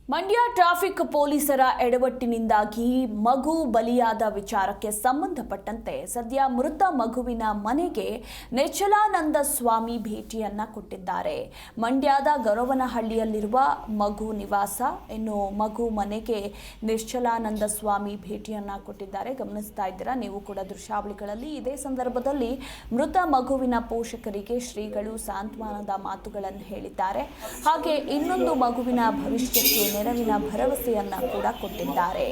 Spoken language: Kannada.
ಮಂಡ್ಯ ಟ್ರಾಫಿಕ್ ಪೊಲೀಸರ ಎಡವಟ್ಟಿನಿಂದಾಗಿ ಮಗು ಬಲಿಯಾದ ವಿಚಾರಕ್ಕೆ ಸಂಬಂಧಪಟ್ಟಂತೆ ಸದ್ಯ ಮೃತ ಮಗುವಿನ ಮನೆಗೆ ನೆಚ್ಚಲಾನಂದ ಸ್ವಾಮಿ ಭೇಟಿಯನ್ನ ಕೊಟ್ಟಿದ್ದಾರೆ. ಮಂಡ್ಯದ ಗರವನಹಳ್ಳಿಯಲ್ಲಿರುವ ಮಗು ನಿವಾಸ ಇನ್ನು ಮಗು ಮನೆಗೆ ನೆಚ್ಚಲಾನಂದ ಸ್ವಾಮಿ ಭೇಟಿಯನ್ನ ಕೊಟ್ಟಿದ್ದಾರೆ. ಗಮನಿಸ್ತಾ ಇದ್ದೀರಾ ನೀವು ಕೂಡ ದೃಶ್ಯಾವಳಿಗಳಲ್ಲಿ. ಇದೇ ಸಂದರ್ಭದಲ್ಲಿ ಮೃತ ಮಗುವಿನ ಪೋಷಕರಿಗೆ ಶ್ರೀಗಳು ಸಾಂತ್ವನದ ಮಾತುಗಳನ್ನು ಹೇಳಿದ್ದಾರೆ. ಹಾಗೆ ಇನ್ನೊಂದು ಮಗುವಿನ ಭವಿಷ್ಯಕ್ಕೆ ನೆರವಿನ ಭರವಸೆಯನ್ನ ಕೂಡ ಕೊಟ್ಟಿದ್ದಾರೆ.